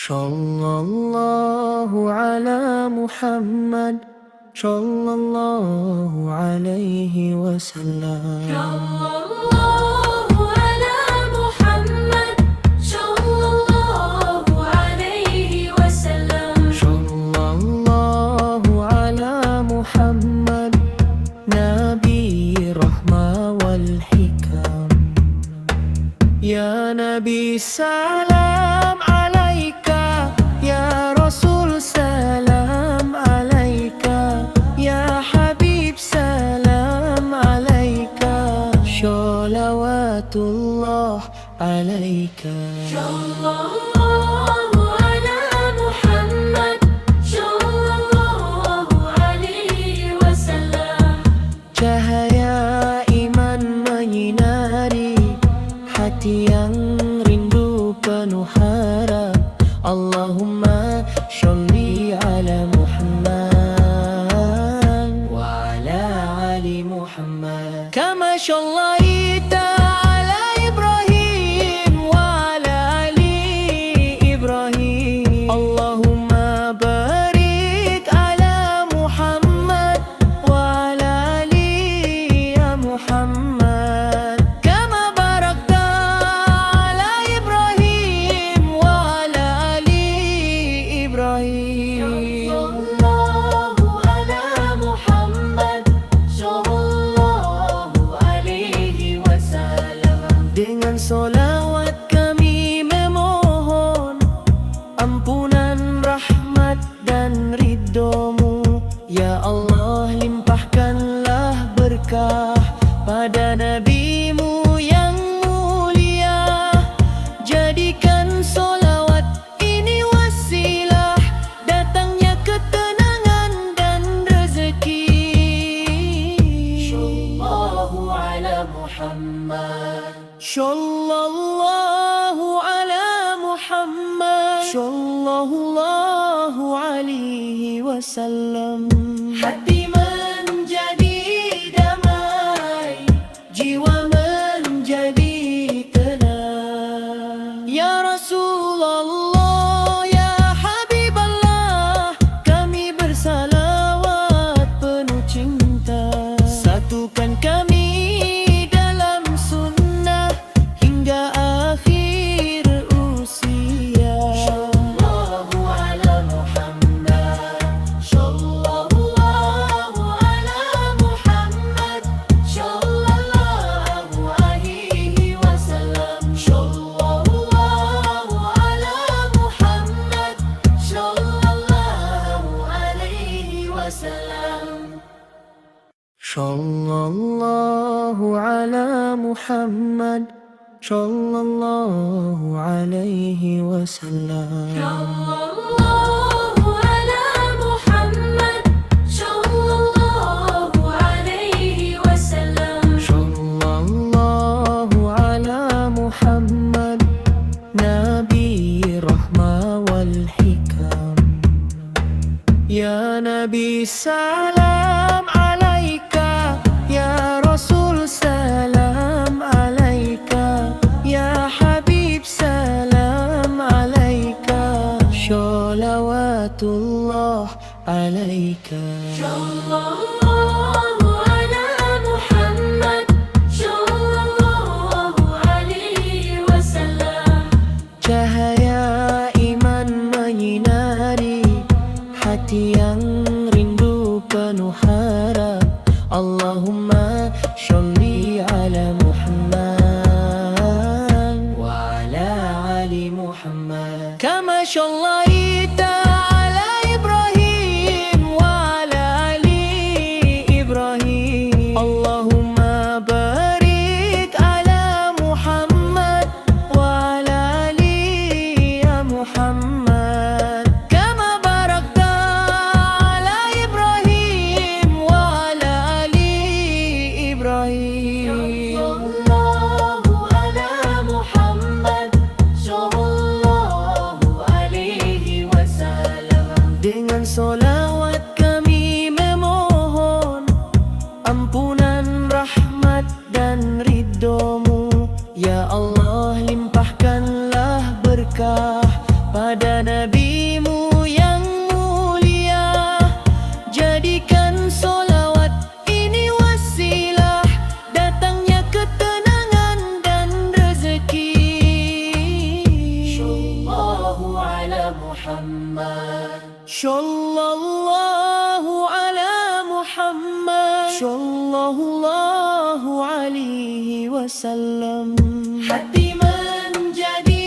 Sallallahu ala Muhammad, sallallahu alaihi wasallam. Sallallahu ala Muhammad, sallallahu alaihi wasallam. Sallallahu ala Muhammad, Nabi rahmah wal hikam. Ya Nabi salam alaika, ya Rasul salam alaika, ya Habib salam alaika, sholawatullah alaika. Sallallahu ala Muhammad, sallallahu alaihi wasallam. Cahaya iman menyinari hati yang rindu penuh harap. Allahumma sholli ala Muhammad wa ala ali Muhammad kama shallaita ala Ibrahim wa ala ali Ibrahim. Allahumma barik ala Muhammad wa ala ali ya Muhammad kama barakta ala Ibrahim wa ala ali Ibrahim. Sallallahu ala Muhammad, sallallahu alaihi wasallam. Dengan solawat kami memohon ampunan, rahmat dan ridho-Mu. Ya Allah, limpahkanlah berkah pada Nabi-Mu yang mulia. Jadikan solawat ini wasilah datangnya ketenangan dan rezeki. Sallallahu ala Muhammad, Sallallahu ala Muhammad, sallallahu alaihi wasallam. Hati menjadi damai, jiwa menjadi tenang. Ya Rasulullah, ya Habiballah, kami bersalawat penuh cinta. Satukan kami dalam sunnah hingga akhir usia. sallallahu ala Muhammad, sallallahu ala Muhammad, sallallahu alaihi wasallam. Sallallahu ala Muhammad, sallallahu alaihi wasallam. Sallallahu ala Muhammad, sallallahu alaihi wasallam. Sallallahu ala Muhammad, sallallahu alaihi wasallam. Sallallahu ala Muhammad, Nabi rahmah wal hikam. Ya Nabi salam alaika, ya Rasul salam alaika, ya Habib salam alaika, sholawatullah alaika. Sallallahu ala Muhammad, sallallahu alaihi wasallam. Cahaya iman menyinari hati yang rindu penuh harap. Allahumma sholli ala Muhammad wa ala ali Muhammad kama shallaita ala Ibrahim wa ala ali Ibrahim. Allahumma barik ala Muhammad wa ala ali ya Muhammad kama barakta ala Ibrahim wa ala ali Ibrahim. Sallallahu ala Muhammad, sallallahu alaihi wasallam. Dengan solawat kami memohon ampunan, rahmat dan ridho-Mu. Ya Allah, limpahkanlah berkah pada nabimu yang mulia. Jadikan solawat ini wasilah datangnya ketenangan dan rezeki. Sallallahu ala Muhammad. Sallallahu ala Muhammad. Sallallahu alaihi wasallam. Hati menjadi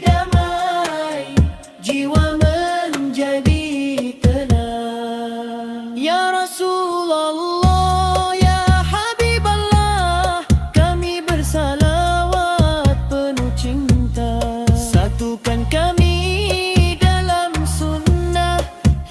damai, jiwa menjadi tenang. Ya Rasulullah, ya Habiballah, kami bersalawat penuh cinta. Satukan kami dalam sunnah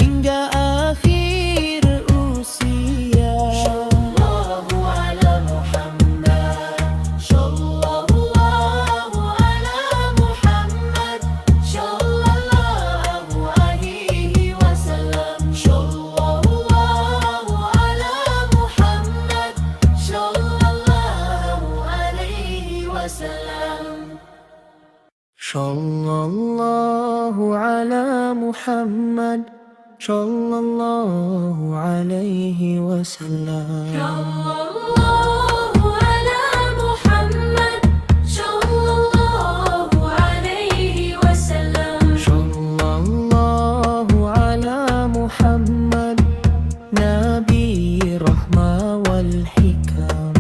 hingga akhir usia. Sallallahu ala Muhammad. Sallallahu ala Muhammad. Sallallahu alaihi wasallam. Sallallahu ala Muhammad. Sallallahu alaihi wasallam. Sallallahu ala Muhammad. Sallallahu alaihi wasallam. Sallallahu ala Muhammad. Sallallahu alaihi wasallam. Sallallahu ala Muhammad, Nabi rahmah wal hikam.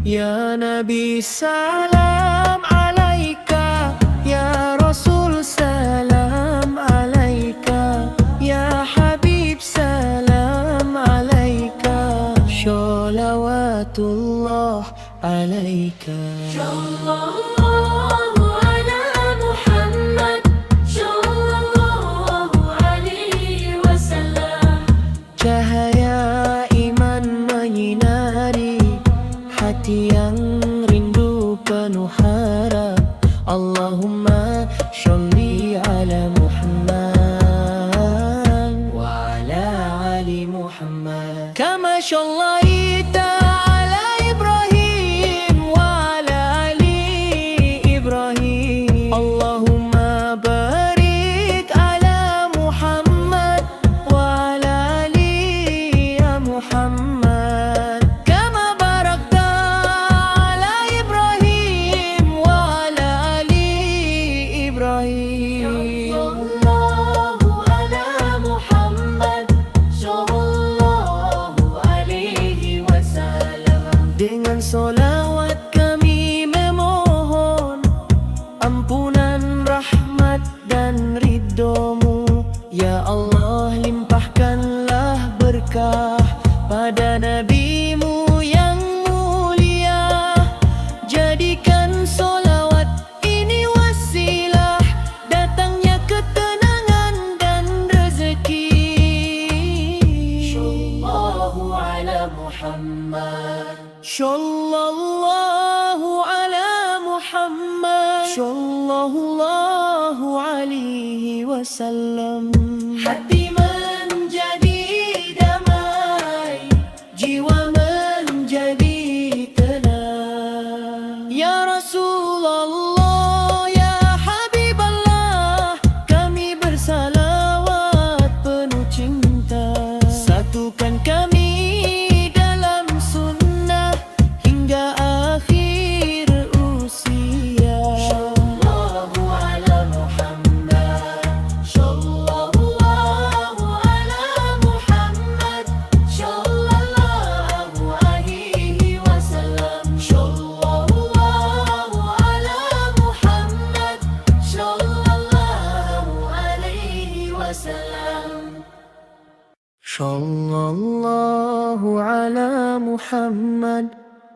Ya Nabi salam alaika, ya Rasul salam alaika, ya Habib salam alaika. Sholawatullah alaika. Sallallahu ala Muhammad. Sallallahu alaihi wasallam. Cahaya iman menyinari hati yang rindu penuh harap. Allahumma sholli ala Muhammad wa ala ali Muhammad kama shallaita ala Ibrahim wa ala ali Ibrahim. Allahumma barik ala Muhammad wa ala ali ya Muhammad kama barakta ala Ibrahim wa ala ali Ibrahim. Sallallahu ala Muhammad. Sallallahu alaihi wasallam. Dengan solawat kami memohon ampunan, rahmat dan ridho-Mu. Ya Allah, limpahkanlah berkah pada nabimu yang mulia. Jadikan solawat ini wasilah datangnya ketenangan dan rezeki. Sallallahu ala Muhammad. Sallallahu ala Muhammad. Sallallahu alaihi wasallam. Hati menjadi damai, jiwa menjadi tenang. Ya Rasulullah, ya Habiballah, kami bersalawat penuh cinta. Satukan kami dalam sunnah hingga akhir usia. Sallallahu ala Muhammad. Sallallahu ala Muhammad. Sallallahu alaihi wasallam. Sallallahu ala Muhammad. Sallallahu alaihi wasallam. Sallallahu ala Muhammad.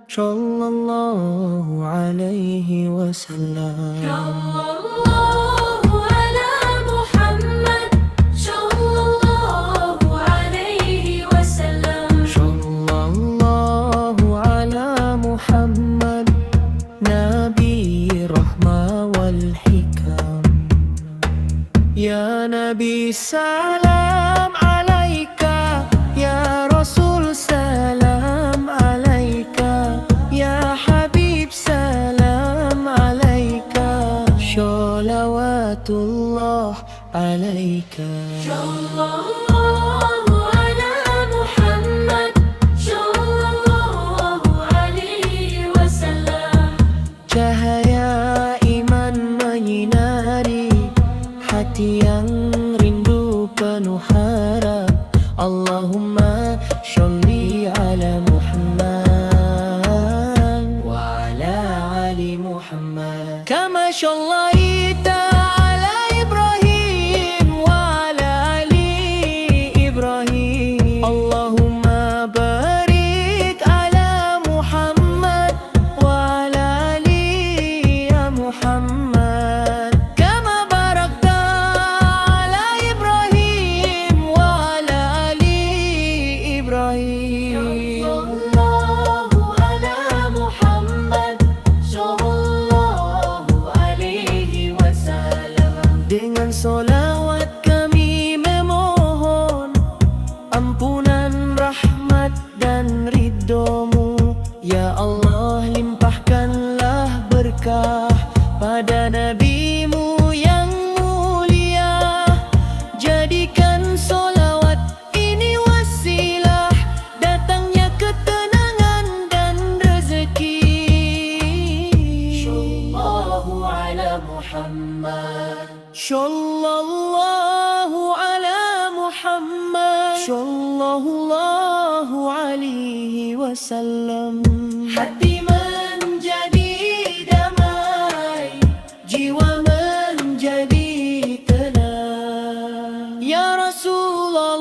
Sallallahu alaihi wasallam. Sallallahu ala Muhammad. Sallallahu alaihi wasallam. Sallallahu ala Muhammad, Nabi rahmah wal hikam. Ya Nabi salam alaika, ya Rasul salam alaika, ya Habib salam alaika. Sholawatullah Allah alaika. Sallallahu ala Muhammad, sallallahu alaihi wasallam. Cahaya iman menyinari hati yang rindu penuh harap. Allahumma sholli ala Muhammad wa ala ali Muhammad kama shallaita ala Ibrahim wa ala ali Ibrahim. Allahumma barik ala Muhammad wa ala ali ya Muhammad kama barakta ala Ibrahim wa ala ali Ibrahim. Sallallahu ala Muhammad, sallallahu alaihi wasallam. Dengan solawat kami memohon ampunan, rahmat dan ridho-Mu. Ya Allah, limpahkanlah berkah pada Nabi-Mu yang mulia. Jadikan solawat ini wasilah datangnya ketenangan dan rezeki. Sallallahu ala Muhammad, Sallallahu ala Muhammad, sallallahu alaihi wasallam. Hati menjadi damai, jiwa menjadi tenang. Ya Rasulullah,